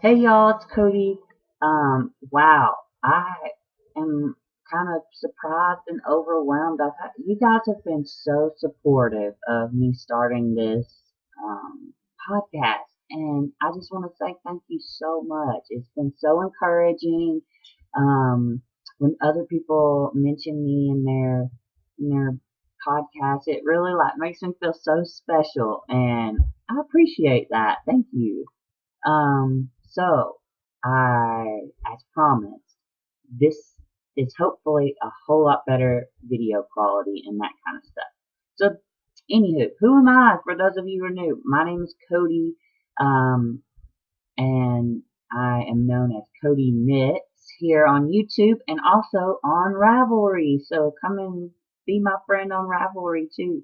Hey y'all, it's Cody. Wow, I am kind of surprised and overwhelmed. You guys have been so supportive of me starting this podcast, and I just want to say thank you so much. It's been so encouraging. When other people mention me in their podcast, it really like makes me feel so special, and I appreciate that. Thank you. So as promised, this is hopefully a whole lot better video quality and that kind of stuff. So, anywho, who am I? For those of you who are new, my name is Cody, um, and I am known as Cody Knits here on YouTube and also on Ravelry. So come and be my friend on Ravelry too.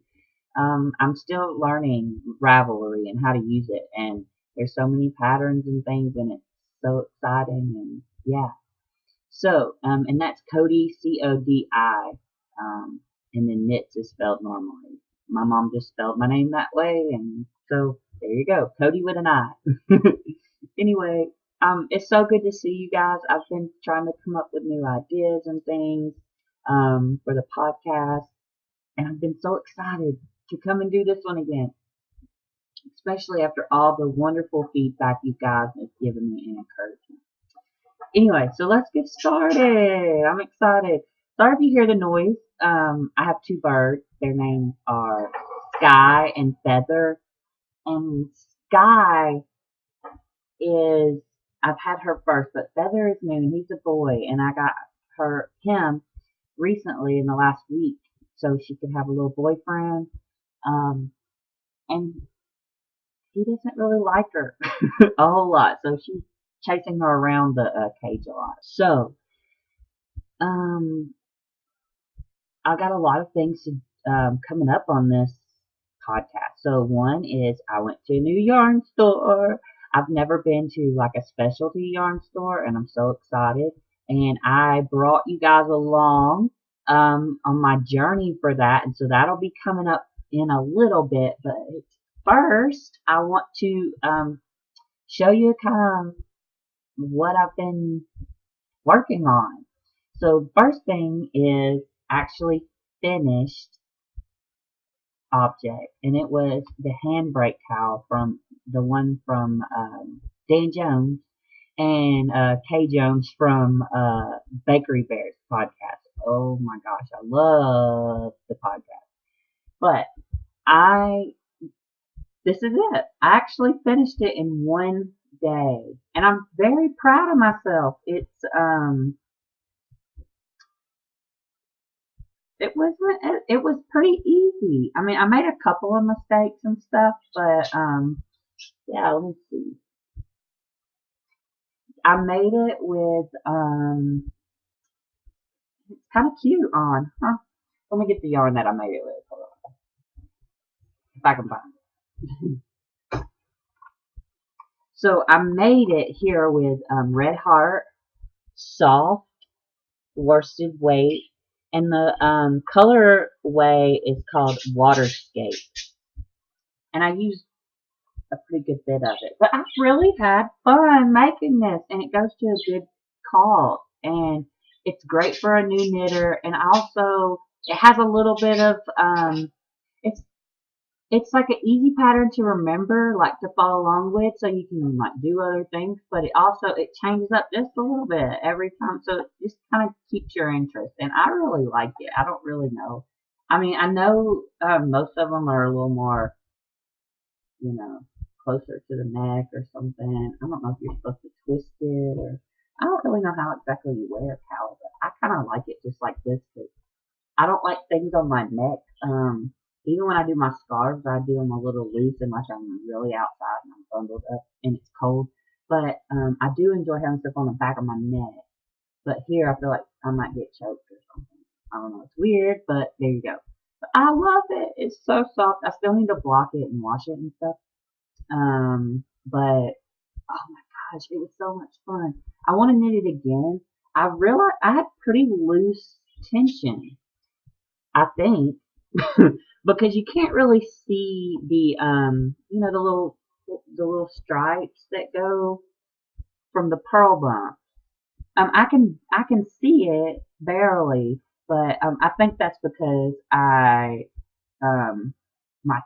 I'm still learning Ravelry and how to use it, and there's so many patterns and things, and it's so exciting, and yeah. So, and that's Cody, Codi, and then knits is spelled normally. My mom just spelled my name that way, and so there you go, Cody with an I. Anyway, it's so good to see you guys. I've been trying to come up with new ideas and things, for the podcast, and I've been so excited to come and do this one again, especially after all the wonderful feedback you guys have given me and encouragement. Anyway, so let's get started. I'm excited. Sorry if you hear the noise. I have two birds. Their names are Sky and Feather. And Sky is, I've had her first, but Feather is new, and he's a boy, and I got him recently in the last week so she could have a little boyfriend. Um, and he doesn't really like her a whole lot, so she's chasing her around the cage a lot. So, um, I got a lot of things coming up on this podcast. So one is I went to a new yarn store. I've never been to like a specialty yarn store, and I'm so excited. And I brought you guys along on my journey for that, and so that'll be coming up in a little bit. But first, I want to show you kind of what I've been working on. So first thing is actually finished object, and it was the handbrake towel from the one from Dan Jones and Kay Jones from Bakery Bears podcast. Oh my gosh, I love the podcast. But this is it. I actually finished it in one day, and I'm very proud of myself. It was pretty easy. I mean, I made a couple of mistakes and stuff, but yeah, let me see. I made it with it's kind of cute on, huh? Let me get the yarn that I made it with. Hold on, if I can find it. So I made it here with Red Heart, soft worsted weight, and the color way is called Waterscape. And I used a pretty good bit of it. But I really had fun making this, and it goes to a good cause. And it's great for a new knitter, and also it has a little bit of it's it's like an easy pattern to remember, like to follow along with, so you can like do other things. But it changes up just a little bit every time, so it just kind of keeps your interest. And I really like it. I don't really know. I mean, I know most of them are a little more, you know, closer to the neck or something. I don't know if you're supposed to twist it, or I don't really know how exactly you wear a cowl, but I kind of like it just like this because I don't like things on my neck. Even when I do my scarves, I do them a little loose unless I'm really outside and I'm bundled up and it's cold. But I do enjoy having stuff on the back of my neck. But here I feel like I might get choked or something. I don't know. It's weird, but there you go. But I love it. It's so soft. I still need to block it and wash it and stuff. But oh my gosh, it was so much fun. I want to knit it again. I realized I had pretty loose tension, I think, because you can't really see the the little stripes that go from the pearl bump. I can see it barely, but I think that's because my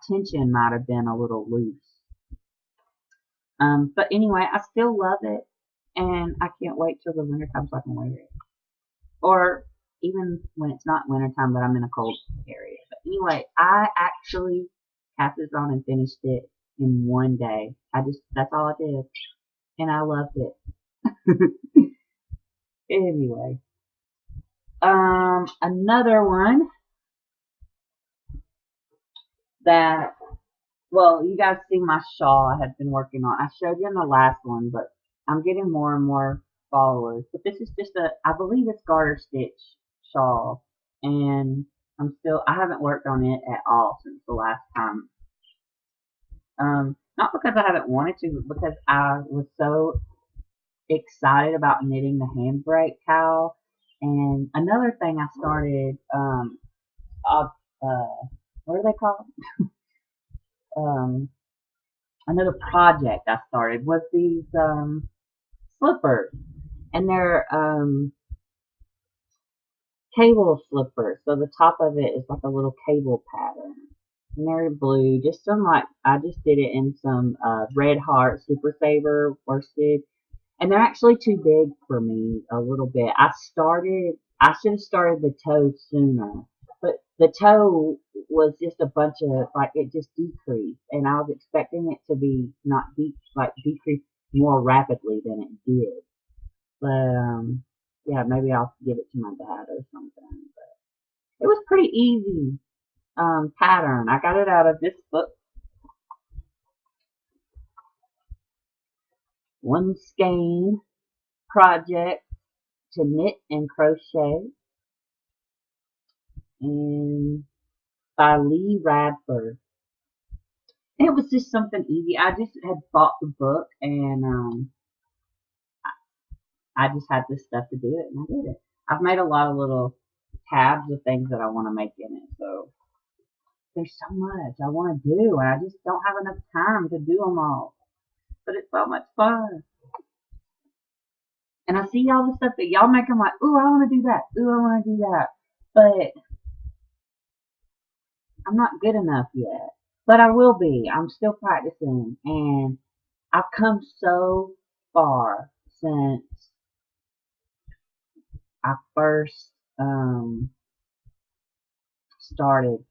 tension might have been a little loose. But anyway, I still love it, and I can't wait till the winter time so I can wear it. Or even when it's not winter time, but I'm in a cold area. But anyway, I actually cast this on and finished it in one day. That's all I did, and I loved it. Anyway, another one that, well, you guys see my shawl I had been working on. I showed you in the last one, but I'm getting more and more followers. But this is just I believe it's garter stitch shawl, and I haven't worked on it at all since the last time. Not because I haven't wanted to, but because I was so excited about knitting the handbrake cowl. And another thing I started, uh, what are they called? Another project I started was these slippers, and they're cable slippers. So the top of it is like a little cable pattern, and they're blue. I just did it in some Red Heart Super Saver worsted, and they're actually too big for me a little bit. I should have started the toe sooner, but the toe was just a bunch of, like, it just decreased, and I was expecting it to be not decrease more rapidly than it did. But yeah, maybe I'll give it to my dad or something. But it was pretty easy pattern. I got it out of this book, One Skein Project to Knit and Crochet, and by Lee Radford. It was just something easy. I just had bought the book, and I just had this stuff to do it, and I did it. I've made a lot of little tabs of things that I want to make in it, so there's so much I want to do, and I just don't have enough time to do them all. But it's so much fun. And I see all the stuff that y'all make. I'm like, ooh, I want to do that. Ooh, I want to do that. But I'm not good enough yet. But I will be. I'm still practicing, and I've come so far since I first started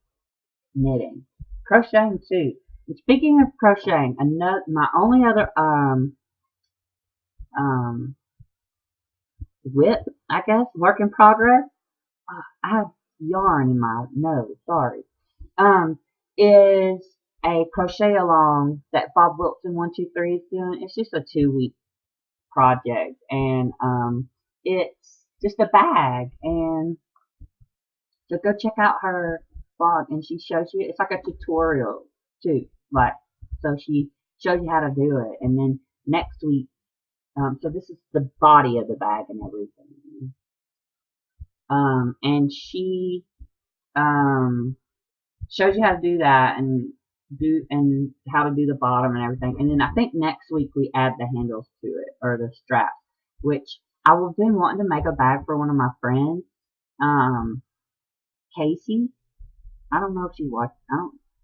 knitting, crocheting too. And speaking of crocheting, my only other um whip, I guess, work in progress. I have yarn in my nose. Sorry. Is a crochet along that Bob Wilson 123 is doing. It's just a 2-week project, and it's just a bag. And so go check out her blog, and she shows you. It's like a tutorial too, like, so she shows you how to do it. And then next week, so this is the body of the bag and everything. And she shows you how to do that, and how to do the bottom and everything. And then I think next week we add the handles to it, or the straps, which I have been wanting to make a bag for one of my friends, Casey. I don't know if she watched. I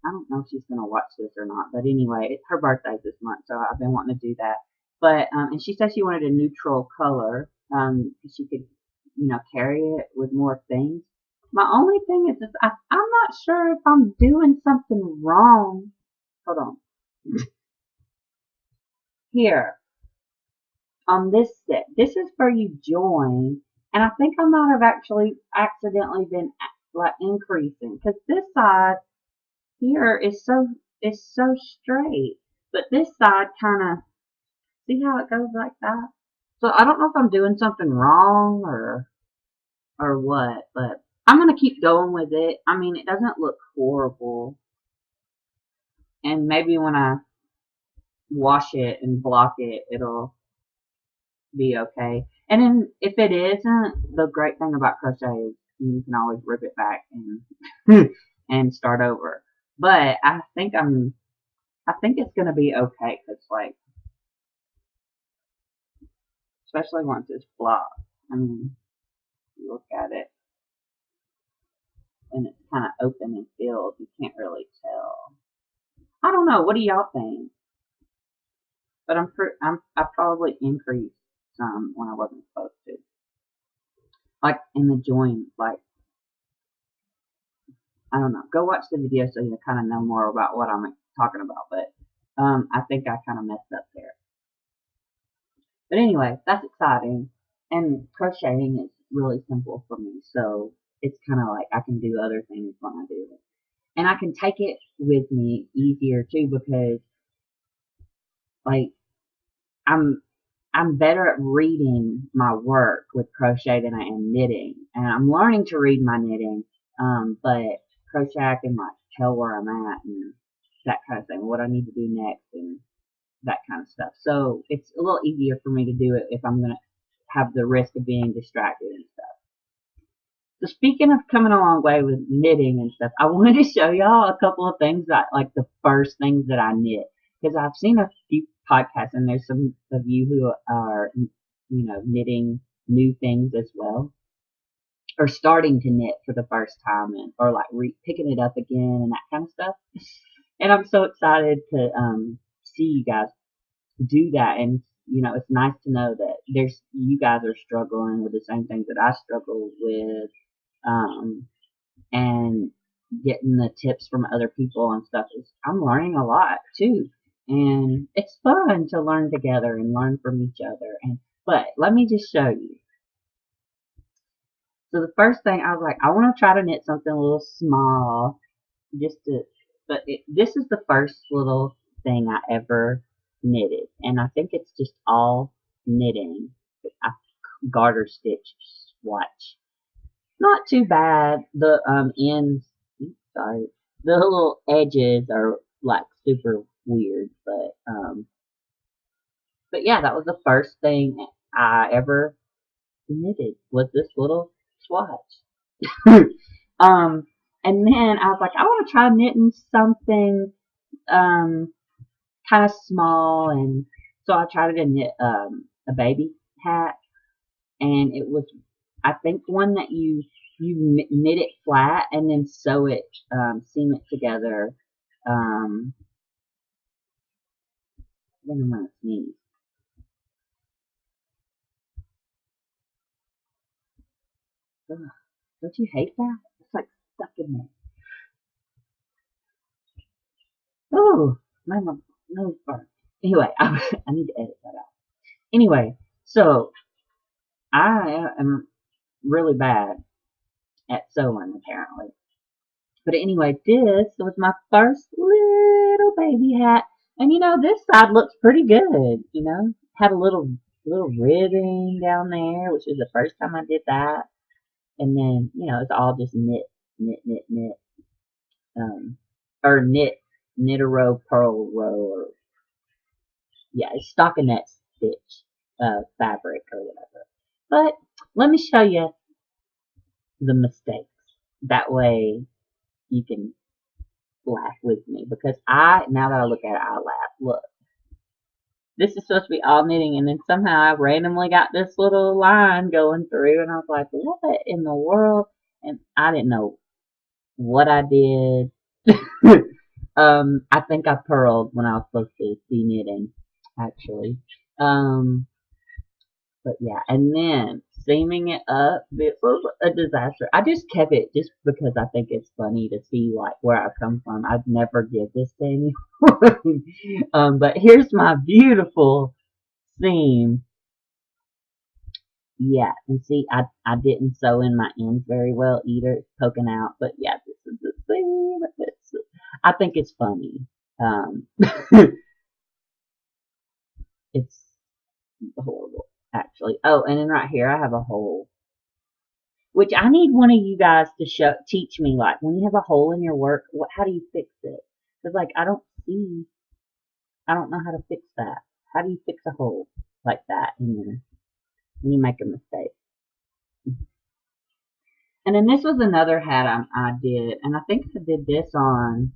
don't know if she's gonna watch this or not. But anyway, it's her birthday this month, so I've been wanting to do that. But and she said she wanted a neutral color, because she could, carry it with more things. My only thing is I'm not sure if I'm doing something wrong. Hold on. Here, on this set, this is for you join, and I think I might have actually accidentally been like increasing, because this side here is so straight, but this side kind of, see how it goes like that. So I don't know if I'm doing something wrong or what, but I'm gonna keep going with it. I mean, it doesn't look horrible, and maybe when I wash it and block it, it'll be okay. And then if it isn't, the great thing about crochet is you can always rip it back and and start over. But I think it's gonna be okay, because, like, especially once it's blocked. I mean, you look at it and it's kind of open and filled. You can't really tell. I don't know. What do y'all think? But I probably increased some when I wasn't supposed to. Like in the join, like I don't know. Go watch the video so you kind of know more about what I'm talking about. But I think I kind of messed up there. But anyway, that's exciting. And crocheting is really simple for me, so it's kind of like I can do other things when I do it, and I can take it with me easier too because like I'm I'm better at reading my work with crochet than I am knitting, and I'm learning to read my knitting. But crochet I can like tell where I'm at and that kind of thing, what I need to do next and that kind of stuff. So it's a little easier for me to do it if I'm gonna have the risk of being distracted and stuff. So speaking of coming a long way with knitting and stuff, I wanted to show y'all a couple of things that like the first things that I knit because I've seen a few podcasts and there's some of you who are knitting new things as well or starting to knit for the first time and or like picking it up again and that kind of stuff. And I'm so excited to see you guys do that and it's nice to know that there's you guys are struggling with the same things that I struggle with and getting the tips from other people and stuff is I'm learning a lot too. And it's fun to learn together and learn from each other. But let me just show you. So the first thing I was like, I want to try to knit something a little small, this is the first little thing I ever knitted, and I think it's just all knitting. I garter stitch swatch. Not too bad. The ends, sorry, the little edges are like super weird, but yeah, that was the first thing I ever knitted was this little swatch. um, and then I was like, I want to try knitting something kind of small, and so I tried to knit a baby hat, and it was I think one that you knit it flat and then sew it, seam it together. I think I'm gonna sneeze. Ugh, don't you hate that? It's like stuck in there. Oh, my nose burnt. Anyway, I need to edit that out. Anyway, so I am really bad at sewing apparently. But anyway, this was my first little baby hat. And this side looks pretty good, Had a little ribbing down there, which is the first time I did that. And then, it's all just knit, knit, knit, knit. Or knit a row, purl row, or yeah, it's stockinette stitch, fabric or whatever. But let me show you the mistakes. That way you can laugh with me because now that I look at it, I laugh. Look, this is supposed to be all knitting, and then somehow I randomly got this little line going through, and I was like, what in the world? And I didn't know what I did. I think I purled when I was supposed to be knitting, actually. But yeah, and then seaming it up, it was a disaster. I just kept it just because I think it's funny to see like where I come from. I'd never give this to anyone. But here's my beautiful seam. Yeah, and see, I didn't sew in my ends very well either. It's poking out, but yeah, this is the seam. I think it's funny. It's horrible, actually. Oh, and then right here I have a hole. Which I need one of you guys to teach me, like, when you have a hole in your work, how do you fix it? Because, like, I don't know how to fix that. How do you fix a hole like that in there when you make a mistake? And then this was another hat I did, and I think I did this on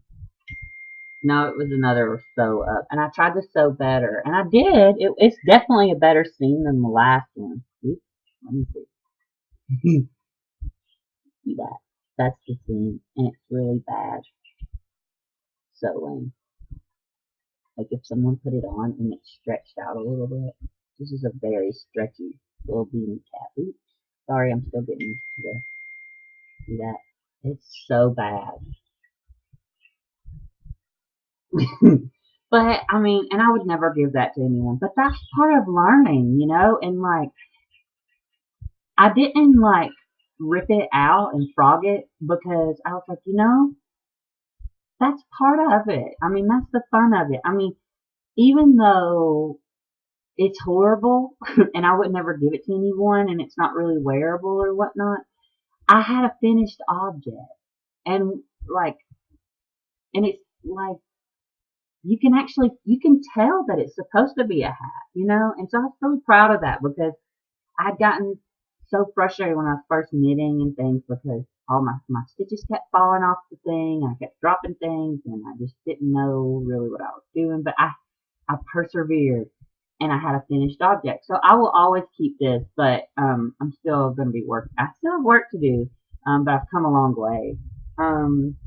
No, it was another sew up. And I tried to sew better. And I did. It's definitely a better seam than the last one. Oops, let me see. See that? That's the seam. And it's really bad sewing. Like if someone put it on and it stretched out a little bit. This is a very stretchy little beanie cap. Oops. Sorry, I'm still getting used to this. See that? It's so bad. But I mean, and I would never give that to anyone. But that's part of learning, you know. And like, I didn't like rip it out and frog it because I was like, you know, that's part of it. I mean, that's the fun of it. I mean, even though it's horrible and I would never give it to anyone and it's not really wearable or whatnot, I had a finished object. And like, and it's like, you can tell that it's supposed to be a hat, you know? And so I was really proud of that because I'd gotten so frustrated when I was first knitting and things because all my stitches kept falling off the thing and I kept dropping things and I just didn't know really what I was doing. But I persevered and I had a finished object. So I will always keep this, but I'm still going to be working. I still have work to do, but I've come a long way. Um,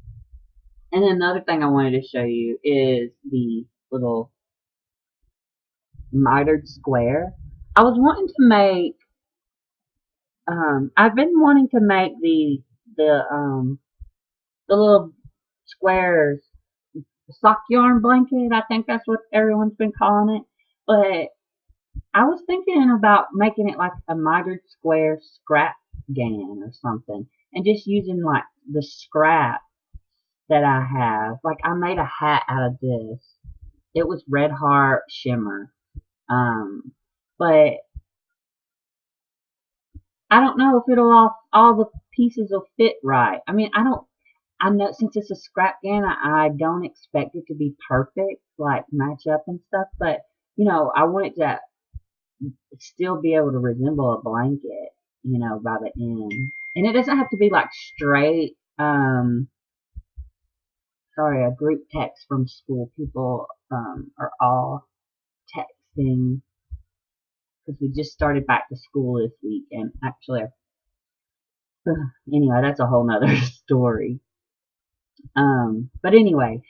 and another thing I wanted to show you is the little mitered square. I was wanting to make I've been wanting to make the little squares sock yarn blanket. I think that's what everyone's been calling it. But I was thinking about making it like a mitered square scrap gan or something, and just using like the scrap that I have. Like I made a hat out of this. It was Red Heart Shimmer. Um, but I don't know if it'll all the pieces will fit right. I mean, I know since it's a scrap gan, I don't expect it to be perfect, like match up and stuff, but you know, I want it to still be able to resemble a blanket, you know, by the end. And it doesn't have to be like straight, sorry, a group text from school. People, are all texting because we just started back to school this week and actually, anyway, that's a whole nother story. But anyway,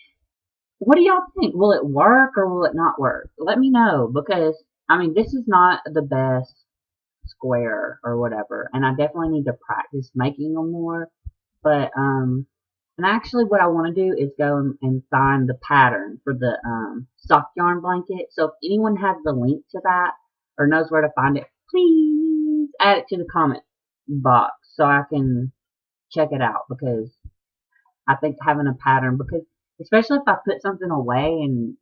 what do y'all think? Will it work or will it not work? Let me know because I mean this is not the best square or whatever, and I definitely need to practice making them more. But and actually what I want to do is go and find the pattern for the soft yarn blanket. So if anyone has the link to that or knows where to find it, please add it to the comment box so I can check it out because I think having a pattern because especially if I put something away and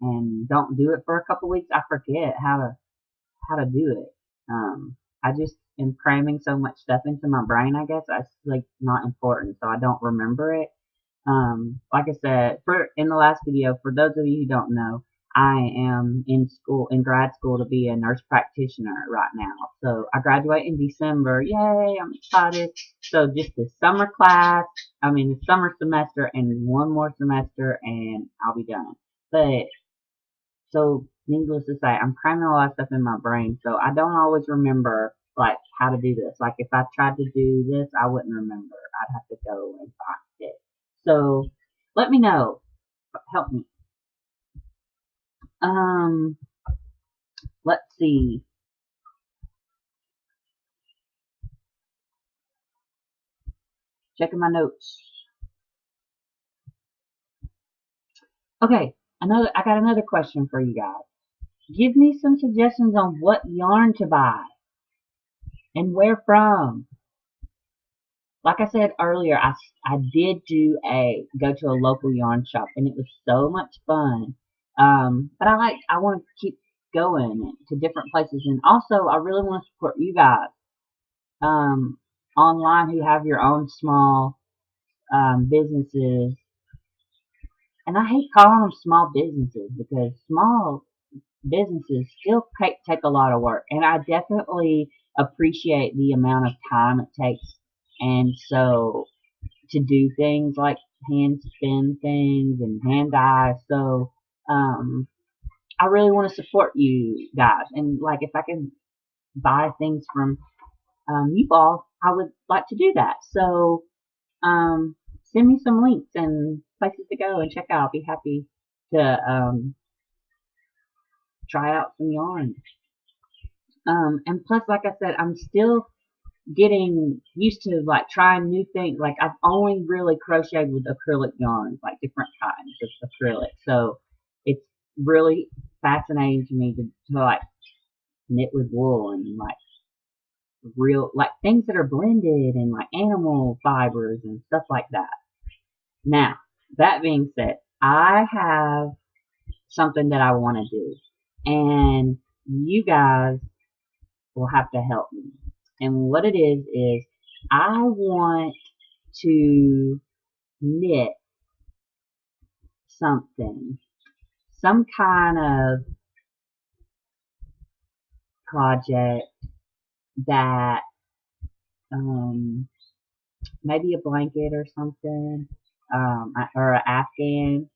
don't do it for a couple weeks, I forget how to do it. I just am cramming so much stuff into my brain. I guess that's like not important, so I don't remember it. Like I said, for in the last video, for those of you who don't know, I am in grad school to be a nurse practitioner right now. So I graduate in December. Yay, I'm excited. So just the summer class, I mean the summer semester and one more semester and I'll be done. But so needless to say, I'm cramming a lot of stuff in my brain, so I don't always remember like how to do this. Like if I tried to do this, I wouldn't remember. I'd have to go and find it. So let me know. Help me. Um, let's see. Checking my notes. Okay, I got another question for you guys. Give me some suggestions on what yarn to buy and where from. Like I said earlier, I did go to a local yarn shop and it was so much fun. But I want to keep going to different places and also I really want to support you guys, um, online who have your own small, businesses. And I hate calling them small businesses because small businesses still take a lot of work. And I definitely appreciate the amount of time it takes. And so to do things like hand spin things and hand dye. So I really want to support you guys, and like if I can buy things from you all, I would like to do that. So send me some links and places to go and check out. I'll be happy to try out some yarn. And plus, like I said, I'm still getting used to like trying new things. Like I've only really crocheted with acrylic yarns, like different kinds of acrylic. So it's really fascinating to me to like knit with wool and like real like things that are blended and like animal fibers and stuff like that. Now, that being said, I have something that I want to do, and you guys will have to help me. And what it is I want to knit something, some kind of project that, maybe a blanket or something, or an Afghan,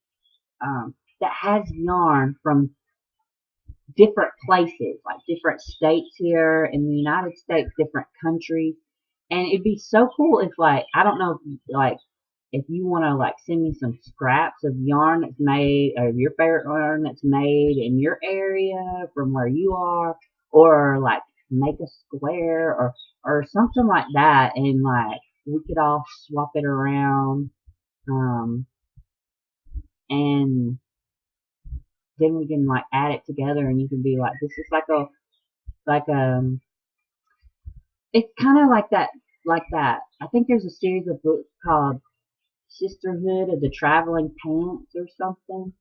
that has yarn from different places, like different states here in the United States, different countries. And it'd be so cool if like, I don't know, if you want to like send me some scraps of yarn that's made, or your favorite yarn that's made in your area from where you are, or like make a square or something like that, and like we could all swap it around, and then we can like add it together, and you can be like, this is like it's kind of like that. I think there's a series of books called Sisterhood of the Traveling Pants or something.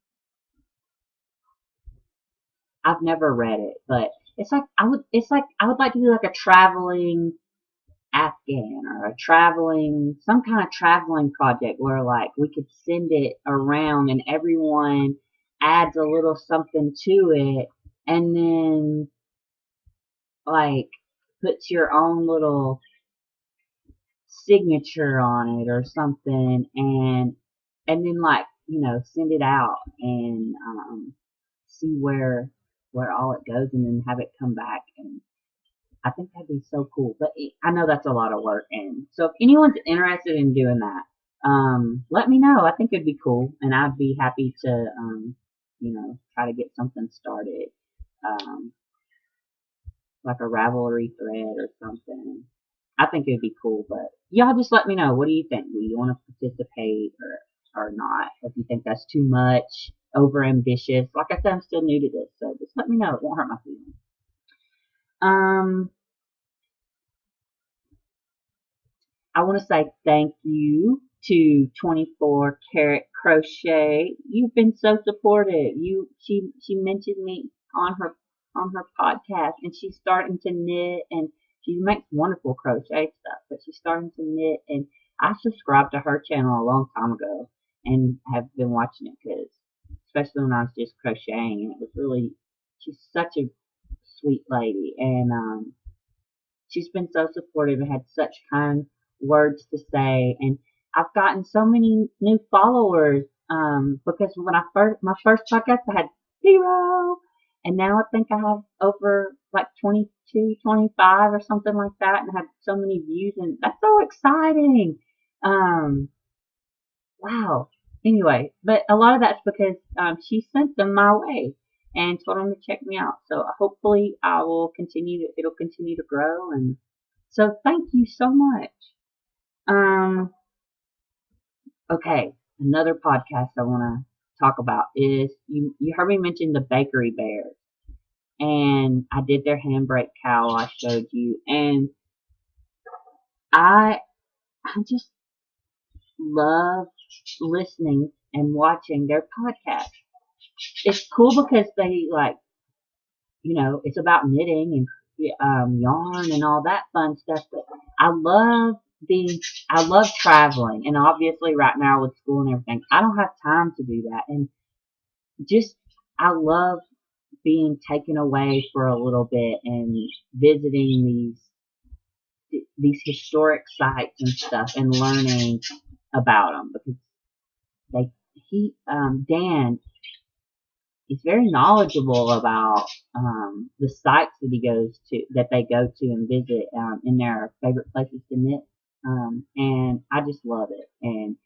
I've never read it, but it's like I would like to do like a traveling Afghan, or a traveling, some kind of traveling project where like we could send it around and everyone adds a little something to it, and then like puts your own little signature on it or something, and then like, send it out, and see where all it goes, and then have it come back. And I think that'd be so cool. But I know that's a lot of work, and so if anyone's interested in doing that, let me know. I think it'd be cool, and I'd be happy to try to get something started, um, like a Ravelry thread or something. I think it'd be cool, but y'all just let me know. What do you think? Do you want to participate or not? If you think that's too much, over ambitious. Like I said, I'm still new to this, so just let me know. It won't hurt my feelings. Um, I want to say thank you to 24 Karat Crochet. You've been so supportive. She mentioned me on her podcast, and she's starting to knit, and she makes wonderful crochet stuff. But she's starting to knit, and I subscribed to her channel a long time ago and have been watching it, because especially when I was just crocheting, and it was really, she's such a sweet lady, and she's been so supportive and had such kind words to say. And I've gotten so many new followers, because when my first podcast, I had 0, and now I think I have over like 22, 25 or something like that, and I have so many views, and that's so exciting. Um, wow. Anyway, but a lot of that's because she sent them my way and told them to check me out. So hopefully it'll continue to grow. And so thank you so much. Um, okay, another podcast I want to talk about is, you heard me mention the Bakery Bears, and I did their handbrake cowl I showed you, and I I just love listening and watching their podcast. It's cool because they like, it's about knitting and yarn and all that fun stuff. But I love I love traveling, and obviously right now with school and everything, I don't have time to do that. And just, I love being taken away for a little bit and visiting these historic sites and stuff, and learning about them, because Dan is very knowledgeable about the sites that they go to and visit in their favorite places to knit. And I just love it. And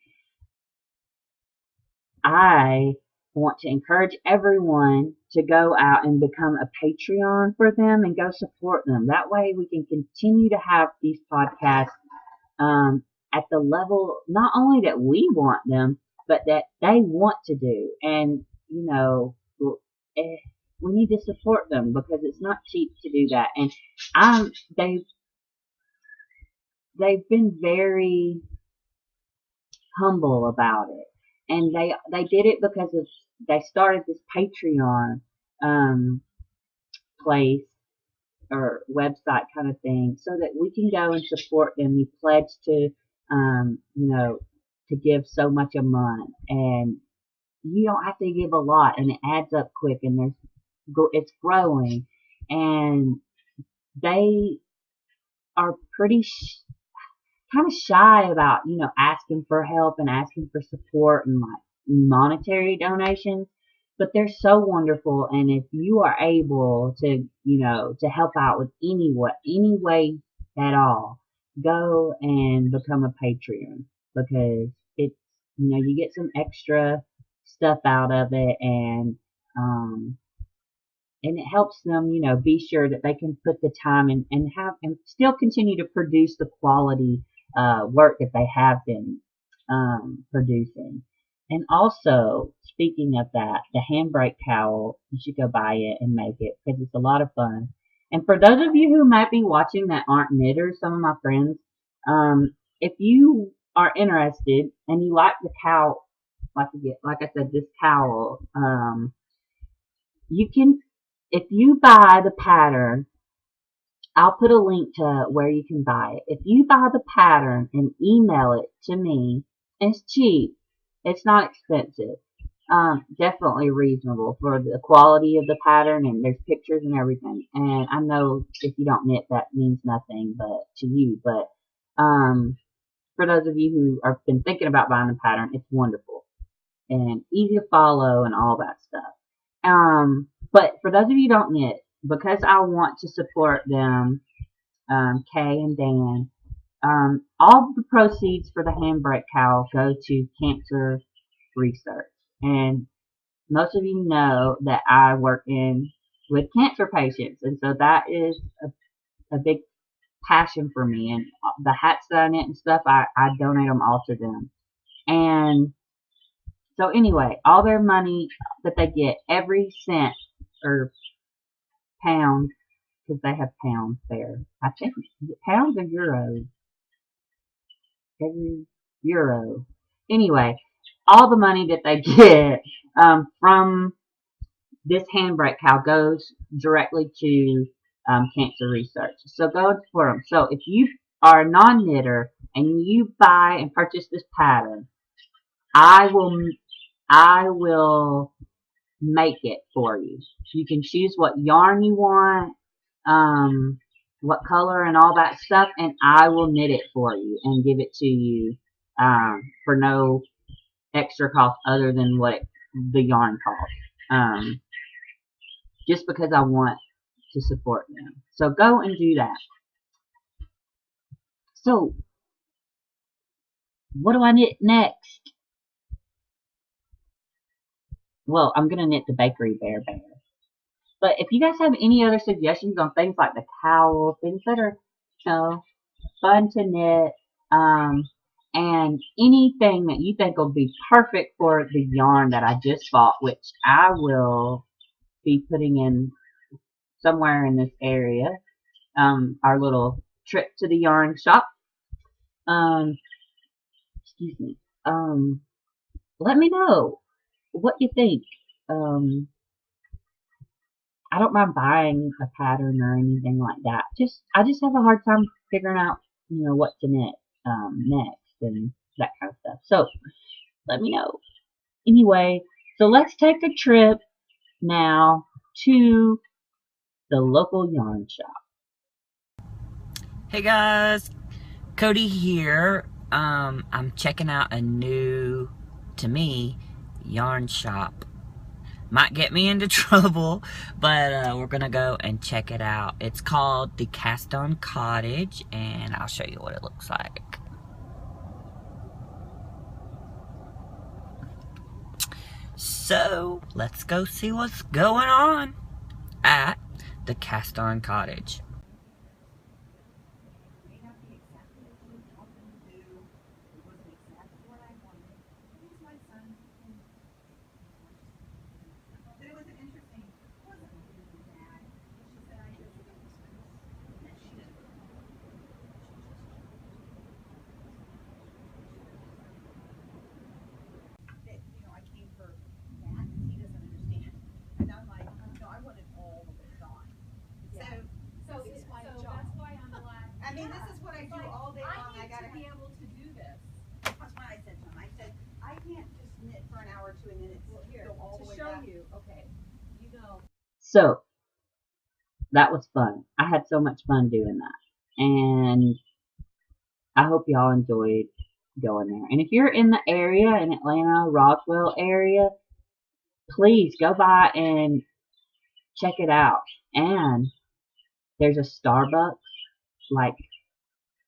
I want to encourage everyone to go out and become a Patreon for them and go support them. That way we can continue to have these podcasts at the level not only that we want them, but that they want to do. And, eh, we need to support them because it's not cheap to do that. And um, they they've been very humble about it, and they did it because they started this Patreon um, place or website kind of thing, so that we can go and support them. We pledge to um, you know to give so much a month, and you don't have to give a lot, and it adds up quick, and it's growing, and they are pretty kind of shy about, asking for help and asking for support and like monetary donations, but they're so wonderful. And if you are able to, to help out with any way at all, go and become a Patreon because it's, you get some extra stuff out of it, and it helps them, be sure that they can put the time and still continue to produce the quality work that they have been producing. And also, speaking of that, the handbrake cowl, you should go buy it and make it because it's a lot of fun. And for those of you who might be watching that aren't knitters, some of my friends, if you are interested and you like the cowl, like I said, this cowl, you can, if you buy the pattern, I'll put a link to where you can buy it. If you buy the pattern and email it to me, it's cheap. It's not expensive. Definitely reasonable for the quality of the pattern, and there's pictures and everything. And I know if you don't knit, that means nothing but to you. But for those of you who have been thinking about buying the pattern, it's wonderful and easy to follow and all that stuff. But for those of you who don't knit, because I want to support them, Kay and Dan, all the proceeds for the handbrake cowl go to cancer research. And most of you know that I work with cancer patients, and so that is a big passion for me. And the hats that I knit and stuff, I donate them all to them. And so anyway, all their money that they get, every cent or pound, because they have pounds there. I think, is it pounds or euros? Every euro. Anyway, all the money that they get from this handbrake cowl goes directly to cancer research. So go and support them. So if you are a non-knitter and you buy and purchase this pattern, I will make it for you. You can choose what yarn you want, what color and all that stuff, and I will knit it for you and give it to you for no extra cost other than what the yarn costs. Just because I want to support them. So go and do that. So, what do I knit next? Well, I'm going to knit the Bakery Bear Bear. But if you guys have any other suggestions on things like the cowl, things that are, fun to knit, and anything that you think will be perfect for the yarn that I just bought, which I will be putting in somewhere in this area, our little trip to the yarn shop. Excuse me. Let me know what you think. I don't mind buying a pattern or anything like that. I just have a hard time figuring out, what to knit next and that kind of stuff. So let me know. Anyway, so let's take a trip now to the local yarn shop. Hey guys, Cody here. I'm checking out a new to me, yarn shop. Might get me into trouble, but we're gonna go and check it out. It's called the Cast On Cottage, and I'll show you what it looks like. So, let's go see what's going on at the Cast On Cottage. I mean, this is what I do all day long. I gotta be able to do this. That's what I said to him. I said, I can't just knit for an hour or two and then it's go all the way back. To show you, okay, you know. So, that was fun. I had so much fun doing that. And I hope y'all enjoyed going there. And if you're in the area, in Atlanta, Roswell area, please go by and check it out. And there's a Starbucks, like,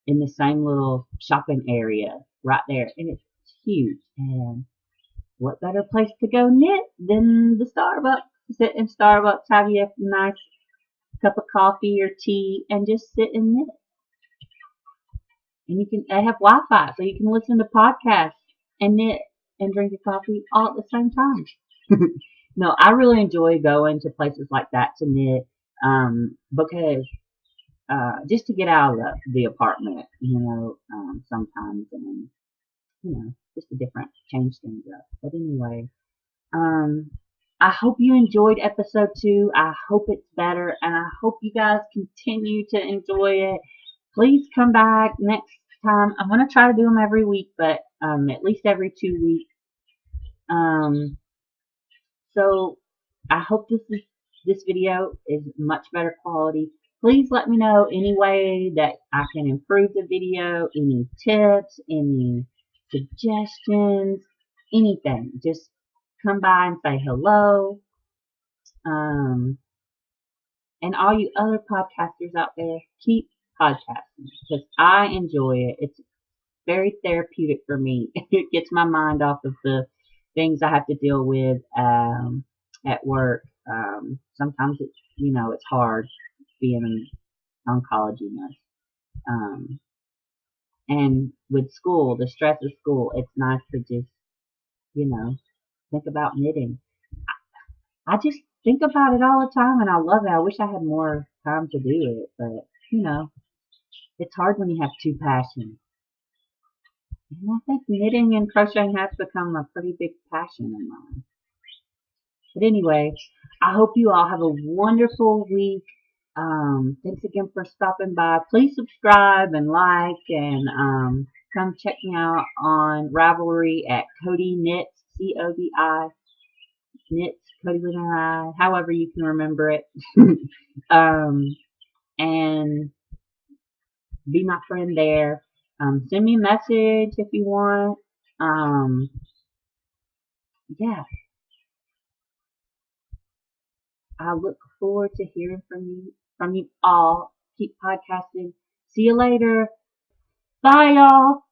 in the same little shopping area right there. And it's huge. And what better place to go knit than the Starbucks? Sit in Starbucks, have you a nice cup of coffee or tea, and just sit and knit. And they have Wi-Fi, so you can listen to podcasts and knit and drink a coffee all at the same time. No, I really enjoy going to places like that to knit, because just to get out of the apartment, sometimes, and just a different change things up. But anyway, I hope you enjoyed episode 2. I hope it's better, and I hope you guys continue to enjoy it. Please come back next time. I'm going to try to do them every week, but at least every 2 weeks. So I hope this video is much better quality. Please let me know any way that I can improve the video, any tips, any suggestions, anything. Just come by and say hello. And all you other podcasters out there, keep podcasting because I enjoy it. It's very therapeutic for me. It gets my mind off of the things I have to deal with at work. Sometimes it's hard being an oncology nurse. And with school, the stress of school, it's nice to just, think about knitting. I just think about it all the time and I love it. I wish I had more time to do it, but it's hard when you have 2 passions. And I think knitting and crocheting has become a pretty big passion of mine. But anyway, I hope you all have a wonderful week. Thanks again for stopping by. Please subscribe and like, and come check me out on Ravelry at Codi Knits, C-O-D-I Knits, Codi with an I, however you can remember it. And be my friend there. Send me a message if you want. Yeah. I look forward to hearing from you all. Keep podcasting. See you later. Bye, y'all.